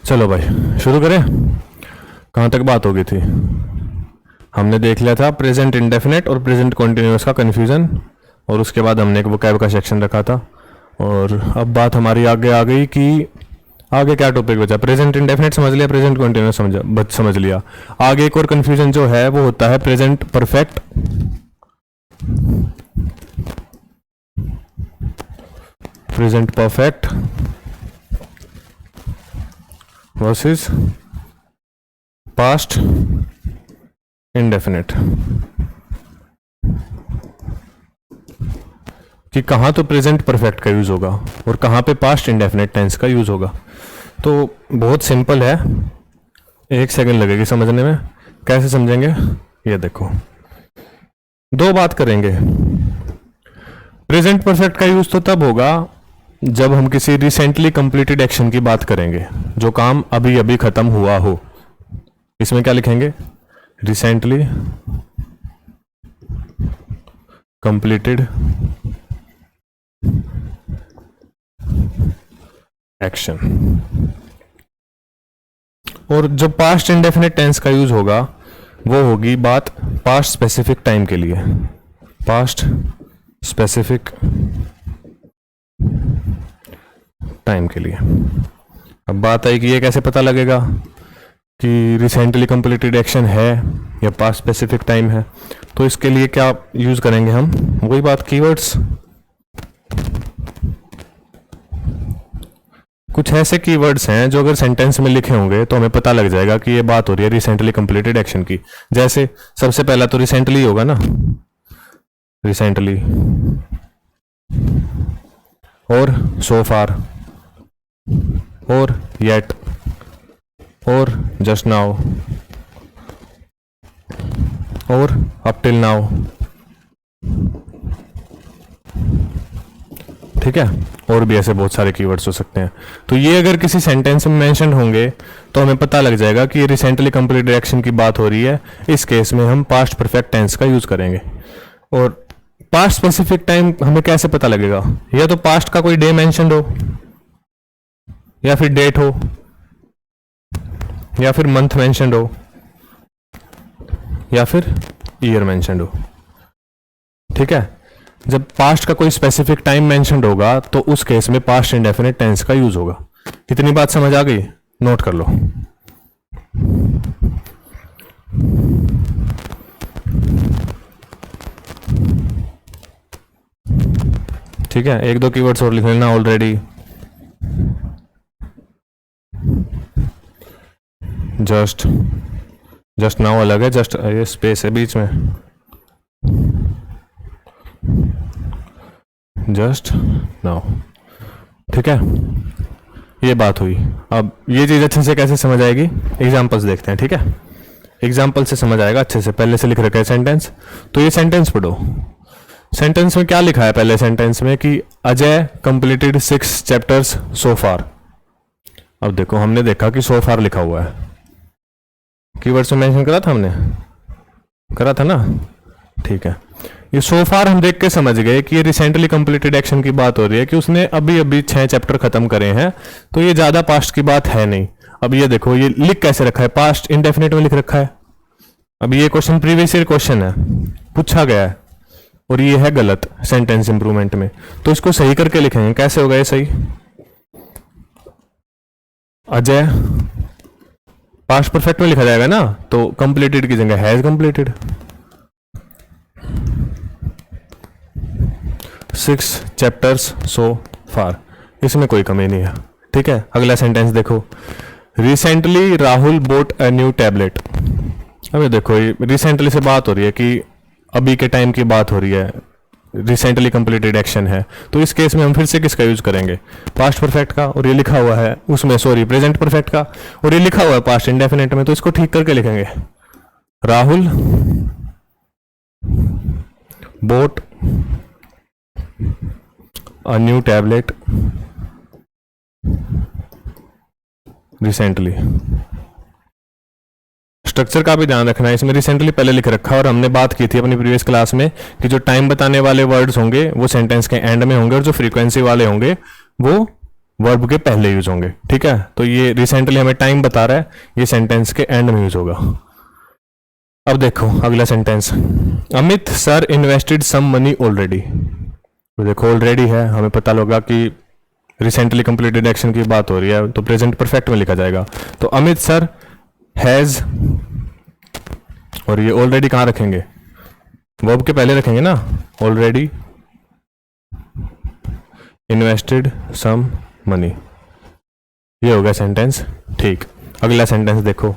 चलो भाई शुरू करें। कहाँ तक बात हो गई थी? हमने देख लिया था प्रेजेंट इंडेफिनेट और प्रेजेंट कॉन्टिन्यूअस का कन्फ्यूज़न, और उसके बाद हमने एक वोकैब का सेक्शन रखा था। और अब बात हमारी आगे आ गई कि आगे क्या टॉपिक बचा। प्रेजेंट इंडेफिनेट समझ लिया, प्रेजेंट कॉन्टिन्यूअस समझ लिया। आगे एक और कन्फ्यूजन जो है वो होता है present perfect versus past indefinite, कि कहाँ तो प्रेजेंट परफेक्ट का यूज़ होगा और कहाँ पे पास्ट इंडेफिनेट टेंस का यूज़ होगा। तो बहुत सिंपल है, 1 सेकंड लगेगी समझने में। कैसे समझेंगे ये देखो। दो बात करेंगे। प्रेजेंट परफेक्ट का यूज़ तो तब होगा जब हम किसी रिसेंटली कंप्लीटेड एक्शन की बात करेंगे, जो काम अभी अभी ख़त्म हुआ हो। इसमें क्या लिखेंगे? Recently completed action. और जो पास्ट इंडेफिनिट टेंस का यूज होगा वो होगी बात पास्ट स्पेसिफिक टाइम के लिए, पास्ट स्पेसिफिक टाइम के लिए। अब बात आई कि ये कैसे पता लगेगा कि रिसेंटली कंप्लीटेड एक्शन है या पास्ट स्पेसिफिक टाइम है। तो इसके लिए क्या यूज करेंगे हम? वही बात, कीवर्ड्स। कुछ ऐसे कीवर्ड्स हैं जो अगर सेंटेंस में लिखे होंगे तो हमें पता लग जाएगा कि ये बात हो रही है रिसेंटली कंप्लीटेड एक्शन की। जैसे सबसे पहला तो रिसेंटली होगा ना, रिसेंटली, और सो फार, और येट, और जस्ट नाउ, और अप टिल नाउ। ठीक है, और भी ऐसे बहुत सारे कीवर्ड्स हो सकते हैं। तो ये अगर किसी सेंटेंस में मेंशन होंगे तो हमें पता लग जाएगा कि ये रिसेंटली कंप्लीटेड एक्शन की बात हो रही है। इस केस में हम पास्ट परफेक्ट टेंस का यूज करेंगे। और पास्ट स्पेसिफिक टाइम हमें कैसे पता लगेगा? या तो पास्ट का कोई डे मेंशन हो, या फिर डेट हो, या फिर मंथ मेंशन हो, या फिर ईयर मेंशन हो। ठीक है, जब पास्ट का कोई स्पेसिफिक टाइम मेंशन्ड होगा तो उस केस में पास्ट इंडेफिनिट टेंस का यूज होगा। इतनी बात समझ आ गई? नोट कर लो। ठीक है, एक दो कीवर्ड्स और लिख लेना ऑलरेडी। जस्ट नाउ अलग है, जस्ट ये स्पेस है बीच में, जस्ट नाउ। ठीक है, ये बात हुई। अब ये चीज अच्छे से कैसे समझ आएगी? एग्जांपल्स देखते हैं। ठीक है, एग्जांपल से समझ आएगा अच्छे से। पहले से लिख रखा है सेंटेंस, तो ये सेंटेंस पढ़ो। सेंटेंस में क्या लिखा है? पहले सेंटेंस में कि अजय कंप्लीटेड 6 चैप्टर्स सो फार। अब देखो, हमने देखा कि सो फार लिखा हुआ है, कीवर्ड्स में मेंशन करा था हमने, करा था ना? ठीक है, ये सो फार हम देख के समझ गए कि ये रिसेंटली कंप्लीटेड एक्शन की बात हो रही है, कि उसने अभी अभी 6 चैप्टर खत्म करे हैं, तो ये ज्यादा पास्ट की बात है नहीं। अब ये देखो, ये लिख कैसे रखा है? पास्ट इंडेफिनिट में लिख रखा है। अब ये क्वेश्चन प्रीवियस ईयर क्वेश्चन है, पूछा गया है, और ये है गलत सेंटेंस इंप्रूवमेंट में, तो इसको सही करके लिखेंगे। कैसे होगा ये सही? अजय, पास्ट परफेक्ट में लिखा जाएगा ना, तो कंप्लीटेड की जगह हैज कंप्लीटेड 6 चैप्टर्स सो फार। इसमें कोई कमी नहीं है। ठीक है, अगला सेंटेंस देखो, recently Rahul boat a new tablet. अब ये देखो, ये रिसेंटली से बात हो रही है कि अभी के टाइम की बात हो रही है, रिसेंटली कंप्लीटेड एक्शन है। तो इस केस में हम फिर से किसका यूज करेंगे? पास्ट परफेक्ट का, और ये लिखा हुआ है उसमें, सॉरी, प्रेजेंट परफेक्ट का, और ये लिखा हुआ है पास्ट इंडेफिनिट में, तो इसको ठीक करके लिखेंगे। Rahul boat a new tablet recently। Structure का भी ध्यान रखना है, इसमें रिसेंटली पहले लिख रखा है, और हमने बात की थी अपनी प्रीवियस क्लास में कि जो टाइम बताने वाले वर्ड्स होंगे वो सेंटेंस के एंड में होंगे, और जो फ्रीक्वेंसी वाले होंगे वो वर्ब के पहले यूज होंगे, ठीक है। तो ये रिसेंटली हमें टाइम बता रहा है, ये सेंटेंस के एंड में यूज होगा। अब देखो अगला sentence, Amit sir invested some money already. तो देखो ऑलरेडी है, हमें पता लगा कि रिसेंटली कंप्लीटेड एक्शन की बात हो रही है, तो प्रेजेंट परफेक्ट में लिखा जाएगा। तो अमित सर हैज, और ये ऑलरेडी कहाँ रखेंगे, वर्ब के पहले रखेंगे ना, ऑलरेडी इन्वेस्टेड सम मनी, ये हो गया सेंटेंस, ठीक। अगला सेंटेंस देखो,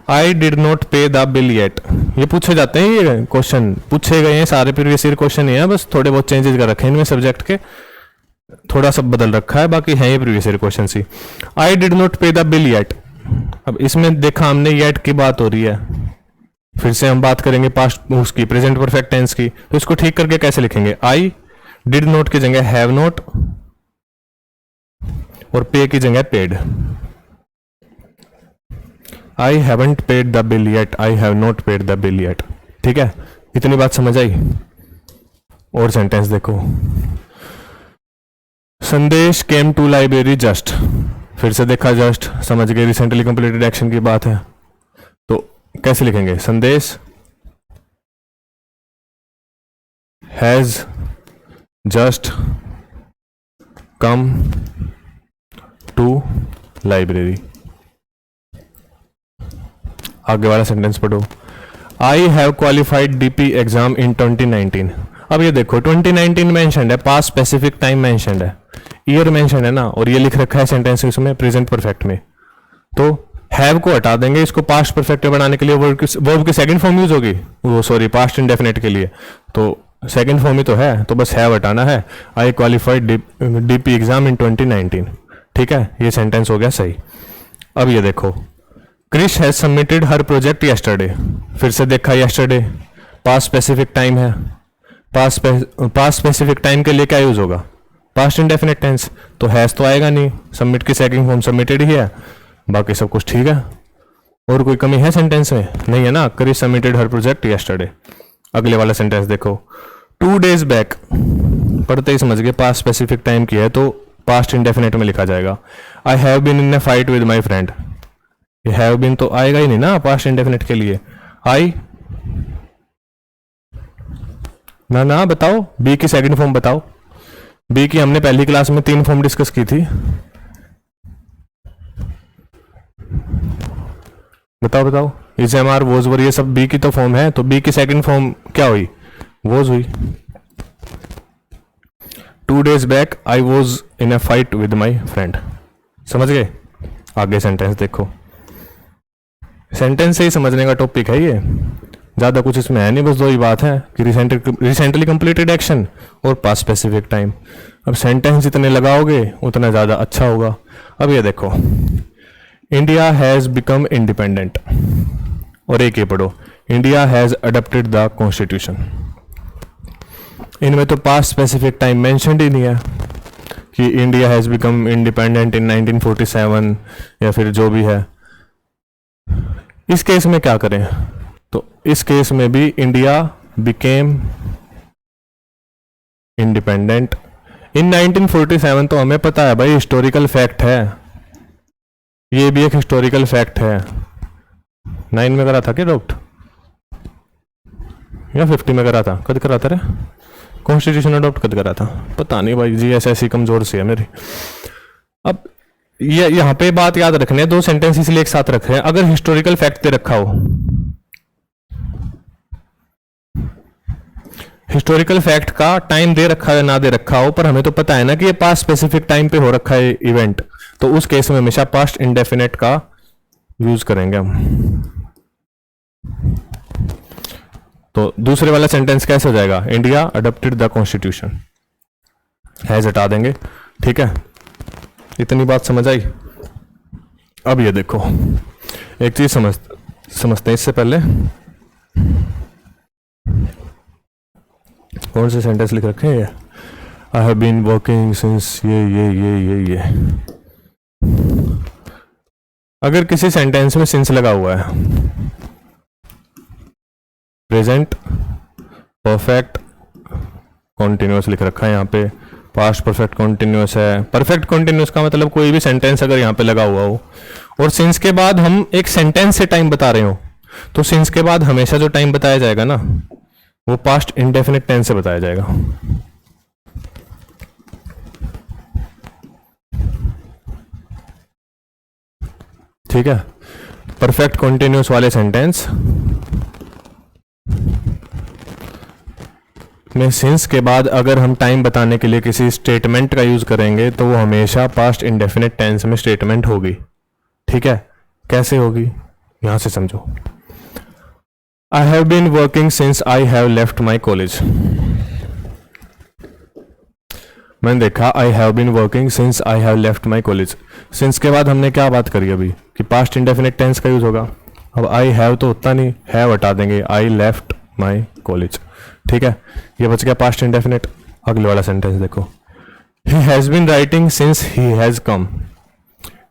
आई डिड नॉट पे द बिल येट। ये पूछे जाते हैं, ये क्वेश्चन पूछे गए हैं, सारे प्रीवियस ईयर क्वेश्चन ही है, बस थोड़े बहुत चेंजेस कर रखे हैं इनमें, सब्जेक्ट के थोड़ा सब बदल रखा है, बाकी है ये previous year question he. I did not पे द बिल येट। अब इसमें देखा हमने येट की बात हो रही है, फिर से हम बात करेंगे पास्ट उसकी, प्रेजेंट परफेक्ट टेंस की। तो इसको ठीक करके कैसे लिखेंगे, आई डिड नॉट की जगह हैव नॉट, और पे की जगह paid. I haven't paid the bill yet, I have not paid the bill yet, ठीक है। इतनी बात समझ आई। और सेंटेंस देखो, संदेश केम टू लाइब्रेरी जस्ट। फिर से देखा जस्ट, समझ गए रिसेंटली कंप्लीटेड एक्शन की बात है। तो कैसे लिखेंगे, Sandesh has just come to library. आगे वाला सेंटेंस पढ़ो, I have qualified DP exam in 2019। अब ये देखो 2019 मेंशन्ड है, पास्ट स्पेसिफिक टाइम मेंशन्ड है, ईयर मेंशन्ड है ना, और ये लिख रखा है सेंटेंस इसमें प्रेजेंट परफेक्ट में। तो हैव को हटा देंगे, इसको पास्ट परफेक्ट बनाने के लिए वर्ब की सेकंड फॉर्म यूज होगी, वो सॉरी पास्ट इंडेफिनिट के लिए, तो सेकंड फॉर्म ही तो है, तो बस हैव हटाना है। आई क्वालिफाइड डीपी एग्जाम इन 2019, ठीक है, ये सेंटेंस हो गया सही। अब ये देखो, Krish has submitted her project yesterday. फिर से देखा यस्टरडे पास्ट स्पेसिफिक टाइम है, पास्ट स्पेसिफिक टाइम के लिए क्या यूज होगा, पास्ट इंडेफिनिट टेंस। तो हैज तो आएगा नहीं, सबमिट की सेकंड फॉर्म सबमिटेड ही है, बाकी सब कुछ ठीक है। और कोई कमी है सेंटेंस में, नहीं है ना, Krrish submitted her project yesterday. अगले वाला सेंटेंस देखो, 2 days बैक, पढ़ते ही समझ गए पास्ट स्पेसिफिक टाइम की है, तो पास्ट इंडेफिनिट में लिखा जाएगा। I have been in a fight with my friend, ये हैव बीन तो आएगा ही नहीं ना पास्ट इंडेफिनिट के लिए। आई ना बताओ, बी की सेकंड फॉर्म बताओ। बी की हमने पहली क्लास में 3 फॉर्म डिस्कस की थी, बताओ। इज एम आर वोज वर, ये सब बी की तो फॉर्म है, तो बी की सेकंड फॉर्म क्या हुई, वोज हुई। 2 days back I was in a fight with my friend, समझ गए। आगे सेंटेंस देखो, सेंटेंस से ही समझने का टॉपिक है ये, ज़्यादा कुछ इसमें है नहीं, बस 2 ही बात है कि रिसेंटली कंप्लीटेड एक्शन और पास्ट स्पेसिफिक टाइम। अब सेंटेंस जितने लगाओगे उतना ज़्यादा अच्छा होगा। अब ये देखो, इंडिया हैज़ बिकम इंडिपेंडेंट, और एक ये पढ़ो, India has adopted the constitution. इनमें तो पास्ट स्पेसिफिक टाइम मेंशन्ड ही नहीं है कि India has become independent in 1947 या फिर जो भी है। इस केस में क्या करें, तो इस केस में भी इंडिया बिकेम इंडिपेंडेंट इन 1947, तो हमें पता है भाई, हिस्टोरिकल फैक्ट है, ये भी एक हिस्टोरिकल फैक्ट है। 9 में करा था क्या डाउट, या 50 में करा था, कद करा था रे, कॉन्स्टिट्यूशन अडॉप्ट कद करा था, पता नहीं भाई जी, ऐसी कमजोर सी है मेरी। अब ये यहाँ पे बात याद रखने, 2 सेंटेंस इसलिए एक साथ रख रहे हैं। अगर हिस्टोरिकल फैक्ट दे रखा हो, हिस्टोरिकल फैक्ट का टाइम दे रखा है ना दे रखा हो, पर हमें तो पता है ना कि ये पास्ट स्पेसिफिक टाइम पे हो रखा है इवेंट, तो उस केस में हमेशा पास्ट इंडेफिनिट का यूज करेंगे हम। तो दूसरे वाला सेंटेंस कैसे हो जाएगा, India adopted the constitution, has हटा देंगे, ठीक है। इतनी बात समझ आई। अब ये देखो, एक चीज समझते हैं इससे पहले, कौन से सेंटेंस लिख रखे हैं ये, I have been working since ये। अगर किसी सेंटेंस में सिंस लगा हुआ है, प्रेजेंट परफेक्ट कॉन्टिन्यूअस लिख रखा है यहाँ पे, पास्ट परफेक्ट कॉन्टिन्यूस है। परफेक्ट कॉन्टिन्यूस का मतलब कोई भी सेंटेंस अगर यहाँ पे लगा हुआ हो और सिंस के बाद हम एक सेंटेंस से टाइम बता रहे हो, तो सिंस के बाद हमेशा जो टाइम बताया जाएगा ना, वो पास्ट इंडेफिनिट टेंस से बताया जाएगा। ठीक है, परफेक्ट कॉन्टिन्यूस वाले सेंटेंस में सिंस के बाद अगर हम टाइम बताने के लिए किसी स्टेटमेंट का यूज करेंगे तो वो हमेशा पास्ट इंडेफिनिट टेंस में स्टेटमेंट होगी। ठीक है, कैसे होगी यहां से समझो। I have been working since I have left my college. मैंने देखा I have been working since I have left my college. Since के बाद हमने क्या बात करी अभी कि पास्ट इंडेफिनिट टेंस का यूज होगा। अब आई हैव तो उतना नहीं, हैव हटा देंगे, आई लेफ्ट माई कॉलेज। ठीक है, ये बच गया पास्ट इंडेफिनिट। अगले वाला सेंटेंस देखो, he has been writing since he has come.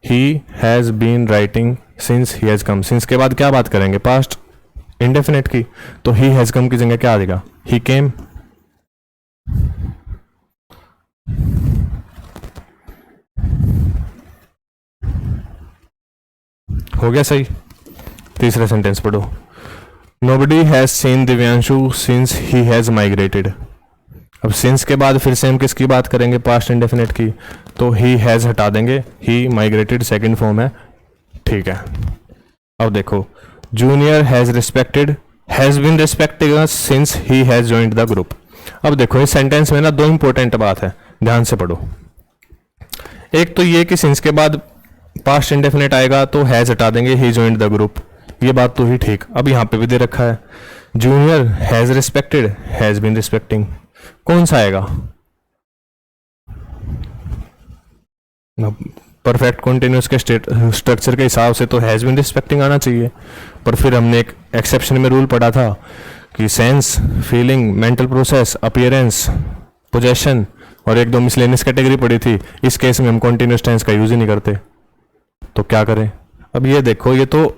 He has been writing since he has come. Since के बाद क्या बात करेंगे, पास्ट इंडेफिनिट की, तो ही हैज कम की जगह क्या आ जाएगा, ही केम। हो गया सही। तीसरा सेंटेंस पढ़ो, nobody has seen Divyanshu since he has migrated. अब सिंस के बाद फिर से हम किसकी बात करेंगे, पास्ट इंडेफिनिट की, तो ही हैज हटा देंगे, ही माइग्रेटेड सेकंड फॉर्म है। ठीक है, अब देखो, junior has respected has been respecting us since he has joined the group. अब देखो इस सेंटेंस में ना दो इंपॉर्टेंट बात है, ध्यान से पढ़ो। एक तो ये कि सिंस के बाद पास्ट इंडेफिनिट आएगा तो हैज हटा देंगे, ही जॉइंड द ग्रुप, ये बात तो ही ठीक। अब यहाँ पे भी दे रखा है, junior has respected has been respecting, कौन सा आएगा, परफेक्ट कॉन्टिन्यूस के स्ट्रक्चर के हिसाब से तो हैज बीन रिस्पेक्टिंग आना चाहिए, पर फिर हमने एक एक्सेप्शन में रूल पढ़ा था कि sense, feeling, mental process, appearance, possession और एक दो मिसलेनियस कैटेगरी पढ़ी थी। इस केस में हम कॉन्टिन्यूस टेंस का यूज ही नहीं करते, तो क्या करें। अब ये देखो, ये तो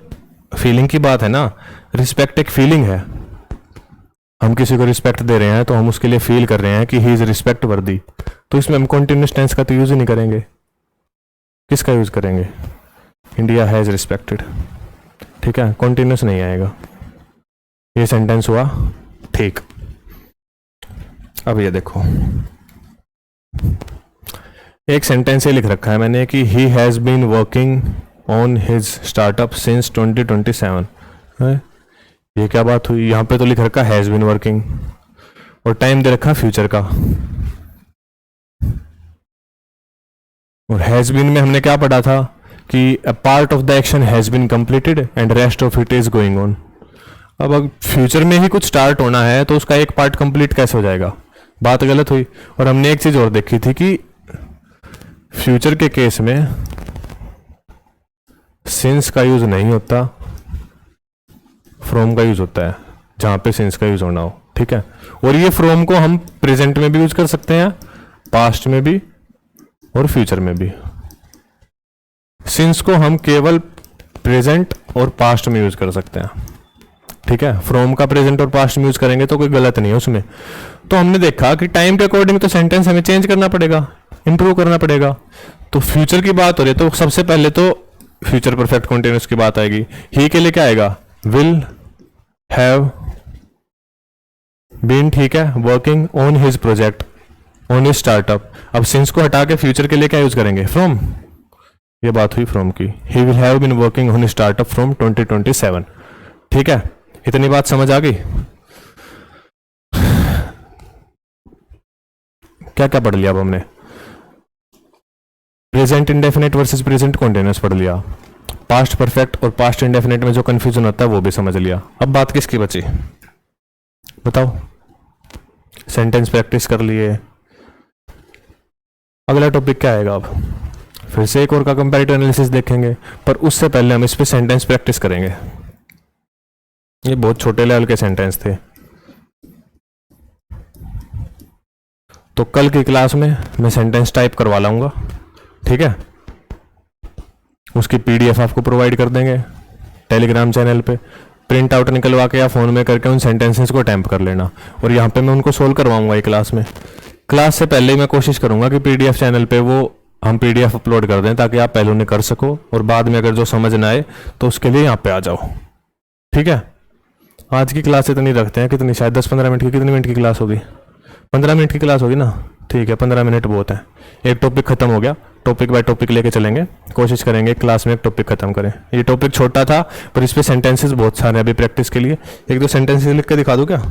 फीलिंग की बात है ना, रिस्पेक्ट एक फीलिंग है। हम किसी को रिस्पेक्ट दे रहे हैं तो हम उसके लिए फील कर रहे हैं कि ही इज रिस्पेक्ट वर्दी, तो इसमें हम कॉन्टिन्यूस टेंस का तो यूज ही नहीं करेंगे। किसका यूज करेंगे, इंडिया हैज रिस्पेक्टेड। ठीक है, कॉन्टिन्यूस नहीं आएगा। ये सेंटेंस हुआ ठीक। अब ये देखो, एक सेंटेंस ये लिख रखा है मैंने कि he has been working on his startup since 2027 है। ये क्या बात हुई, यहाँ पे तो लिख रखा हैज बीन वर्किंग और टाइम दे रखा फ्यूचर का। और हैज बीन में हमने क्या पढ़ा था कि a part of the action has been completed and rest of it is going on. अब फ्यूचर में ही कुछ स्टार्ट होना है तो उसका एक पार्ट कंप्लीट कैसे हो जाएगा, बात गलत हुई। और हमने एक चीज और देखी थी कि फ्यूचर के केस में सिंस का यूज नहीं होता, फ्रॉम का यूज होता है जहां पे सिंस का यूज होना हो। ठीक है, और ये फ्रॉम को हम प्रेजेंट में भी यूज कर सकते हैं, पास्ट में भी और फ्यूचर में भी। सिंस को हम केवल प्रेजेंट और पास्ट में यूज कर सकते हैं। ठीक है, फ्रॉम का प्रेजेंट और पास्ट में यूज करेंगे तो कोई गलत नहीं है उसमें। तो हमने देखा कि टाइम के अकॉर्डिंग तो सेंटेंस हमें चेंज करना पड़ेगा, इंप्रूव करना पड़ेगा। तो फ्यूचर की बात हो रही है तो सबसे पहले तो फ्यूचर परफेक्ट कॉन्टिन्यूस की बात आएगी। ही के लिए क्या आएगा, विल हैव बीन। ठीक है, working on his project, on his startup. अब सिंस को हटा के फ्यूचर के लिए क्या यूज करेंगे, फ्रॉम। ये बात हुई फ्रॉम की, he will have been working on his startup from 2027। ठीक है, इतनी बात समझ आ गई। क्या क्या पढ़ लिया अब हमने, present indefinite versus present continuous पढ़ लिया, पास्ट परफेक्ट और पास्ट इंडेफिनिट में जो कंफ्यूजन होता है वो भी समझ लिया। अब बात किसकी बची बताओ, सेंटेंस प्रैक्टिस कर लिए। अगला टॉपिक क्या आएगा, अब फिर से एक और का कंपैरेटिव एनालिसिस देखेंगे, पर उससे पहले हम इस पे सेंटेंस प्रैक्टिस करेंगे। ये बहुत छोटे लेवल के सेंटेंस थे, तो कल की क्लास में मैं सेंटेंस टाइप करवा लाऊंगा। ठीक है, उसकी पीडीएफ आपको प्रोवाइड कर देंगे टेलीग्राम चैनल पे, प्रिंट आउट निकलवा के या फोन में करके उन सेंटेंसेस को अटेम्प्ट कर लेना, और यहाँ पे मैं उनको सोल्व करवाऊंगा एक क्लास में क्लास से पहले ही मैं कोशिश करूंगा कि पीडीएफ चैनल पे वो हम पीडीएफ अपलोड कर दें, ताकि आप पहले उन्हें कर सको और बाद में अगर जो समझ ना आए तो उसके लिए यहाँ पे आ जाओ। ठीक है, आज की क्लास इतनी रखते हैं, कितनी, शायद 10-15 मिनट की, कितनी मिनट की क्लास होगी, 15 मिनट की क्लास होगी ना। ठीक है, 15 मिनट बहुत है। एक टॉपिक खत्म हो गया, टॉपिक बाय टॉपिक लेके चलेंगे, कोशिश करेंगे क्लास में एक टॉपिक खत्म करें। ये टॉपिक छोटा था पर इस पे सेंटेंसेस बहुत सारे हैं अभी प्रैक्टिस के लिए। एक दो सेंटेंसेस लिख के दिखा दूं क्या?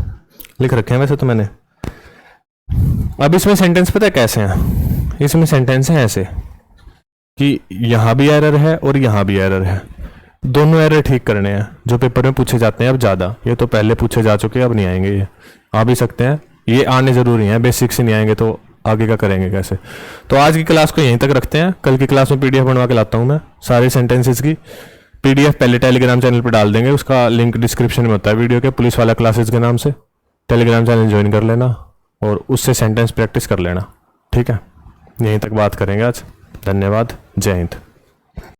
लिख रखे हैं वैसे तो मैंने। अब इसमें सेंटेंस पता है कैसे हैं? इसमें सेंटेंस हैं ऐसे कि यहाँ भी एरर है और यहाँ भी एरर है, दोनों एरर ठीक करने हैं जो पेपर में पूछे जाते हैं अब ज़्यादा। ये तो पहले पूछे जा चुके हैं, अब नहीं आएंगे, ये आ भी सकते हैं, ये आने ज़रूरी हैं, बेसिक से नहीं आएंगे तो आगे का करेंगे कैसे। तो आज की क्लास को यहीं तक रखते हैं, कल की क्लास में पीडीएफ बनवा के लाता हूँ मैं सारे सेंटेंसेस की। पीडीएफ पहले टेलीग्राम चैनल पर डाल देंगे, उसका लिंक डिस्क्रिप्शन में होता है वीडियो के, पुलिस वाला क्लासेस के नाम से। टेलीग्राम चैनल ज्वाइन कर लेना और उससे सेंटेंस प्रैक्टिस कर लेना। ठीक है, यहीं तक बात करेंगे आज। धन्यवाद, जय हिंद।